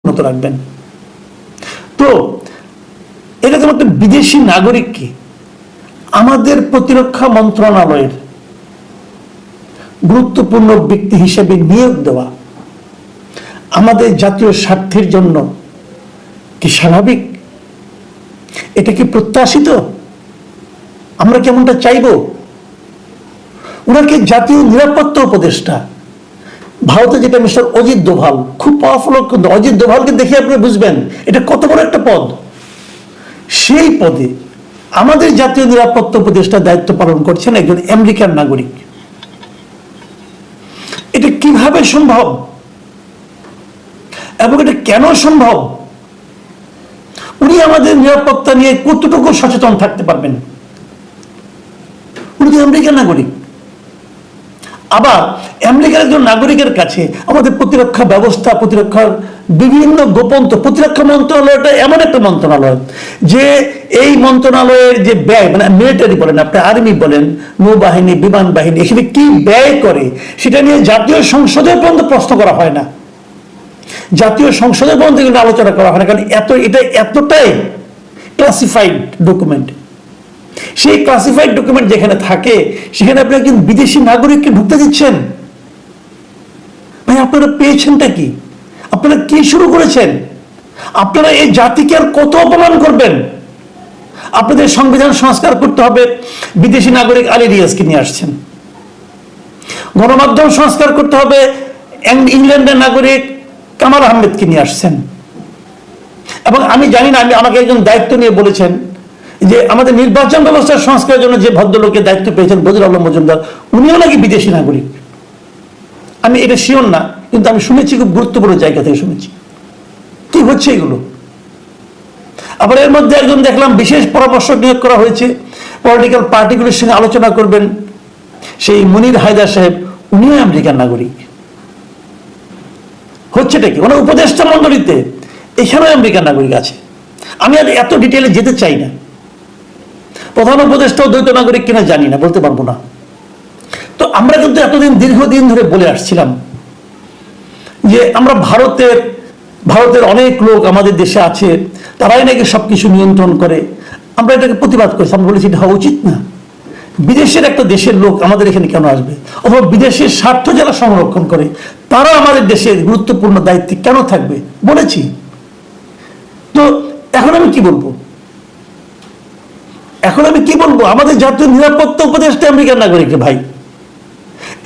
মতো রাখবেন। তো এটা যেমন একটা বিদেশি নাগরিককে আমাদের প্রতিরক্ষা মন্ত্রণালয়ের গুরুত্বপূর্ণ ব্যক্তি হিসেবে নিয়োগ দেওয়া আমাদের জাতীয় স্বার্থের জন্য কি স্বাভাবিক? এটা কি প্রত্যাশিত? আমরা কেমনটা চাইব? ওনাকে জাতীয় নিরাপত্তা উপদেষ্টা, ভারতে যেটা মিস্টার অজিত দোভাল, খুব পাওয়ারফুল। অজিত দোভালকে দেখে আপনি বুঝবেন এটা কত বড় একটা পদ। সেই পদে আমাদের জাতীয় নিরাপত্তা উপদেষ্টা দায়িত্ব পালন করছেন একজন আমেরিকান নাগরিক। এটা কিভাবে সম্ভব এবং এটা কেন সম্ভব? উনি আমাদের নিরাপত্তা নিয়ে কতটুকু সচেতন থাকতে পারবেন? উনি তো আমেরিকান নাগরিক। আবার আমেরিকার একজন নাগরিকের কাছে আমাদের প্রতিরক্ষা ব্যবস্থা, প্রতিরক্ষার বিভিন্ন গোপন, প্রতিরক্ষা মন্ত্রণালয়টা এমন একটা মন্ত্রণালয় যে এই মন্ত্রণালয়ের যে ব্যয়, মানে মিলিটারি বলেন, আপনি আর্মি বলেন, নৌবাহিনী, বিমান বাহিনী, এখানে কি ব্যয় করে সেটা নিয়ে জাতীয় সংসদে পর্যন্ত প্রশ্ন করা হয় না। জাতীয় সংসদের পর্যন্ত কিন্তু আলোচনা করা হয় না, কারণ এটা এতটাই ক্লাসিফাইড ডকুমেন্ট। সেই ক্লাসিফাইড ডকুমেন্ট যেখানে থাকে সেখানে আপনি একজন বিদেশি নাগরিককে ঢুকতে দিচ্ছেন? ভাই, আপনারা পেয়েছেনটা কি? আপনারা কি শুরু করেছেন? আপনারা এই জাতিকে আর কত অপমান করবেন? আপনাদের সংবিধান সংস্কার করতে হবে, বিদেশি নাগরিক আলী রিয়াজকে নিয়ে আসছেন। গণমাধ্যম সংস্কার করতে হবে, ইংল্যান্ডের নাগরিক কামাল আহমেদকে নিয়ে আসছেন। এবং আমি জানি না, আমাকে একজন দায়িত্ব নিয়ে বলেছেন যে আমাদের নির্বাচন ব্যবস্থার সংস্কারের জন্য যে ভদ্রলোকের দায়িত্ব পেয়েছেন বদিউল আলম মজুমদার, উনিও নাকি বিদেশি নাগরিক। আমি এটা শিওর না, কিন্তু আমি শুনেছি, খুব গুরুত্বপূর্ণ জায়গা থেকে শুনেছি। কি হচ্ছে এগুলো? আবার এর মধ্যে একজন দেখলাম বিশেষ পরামর্শক নিয়োগ করা হয়েছে, পলিটিক্যাল পার্টিগুলোর সঙ্গে আলোচনা করবেন, সেই মুনির হায়দার সাহেব, উনিও আমেরিকান নাগরিক। হচ্ছেটা কি? ওনার উপদেষ্টা মন্ডলীতে এখানেও আমেরিকান নাগরিক আছে। আমি আর এত ডিটেলে যেতে চাই না। প্রধান উপদেষ্টাও দ্বৈত নাগরিক কিনা জানি না, বলতে পারবো না। তো আমরা কিন্তু এতদিন, দীর্ঘদিন ধরে বলে আসছিলাম যে আমরা ভারতের অনেক লোক আমাদের দেশে আছে, তারাই নাকি সবকিছু নিয়ন্ত্রণ করে। আমরা এটাকে প্রতিবাদ করেছি, আমরা বলেছি এটা হওয়া উচিত না। বিদেশের একটা দেশের লোক আমাদের এখানে কেন আসবে? অথবা বিদেশের স্বার্থ যারা সংরক্ষণ করে তারা আমাদের দেশের গুরুত্বপূর্ণ দায়িত্বে কেন থাকবে? বলেছি। তো এখন আমি কি বলবো? আমাদের জাতীয় নিরাপত্তা উপদেষ্টা আমেরিকান নাগরিক। ভাই,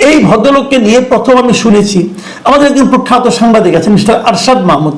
এই ভদ্রলোককে নিয়ে প্রথম আমি শুনেছি, আমাদের একজন প্রখ্যাত সাংবাদিক আছেন মিস্টার আরশাদ মাহমুদ,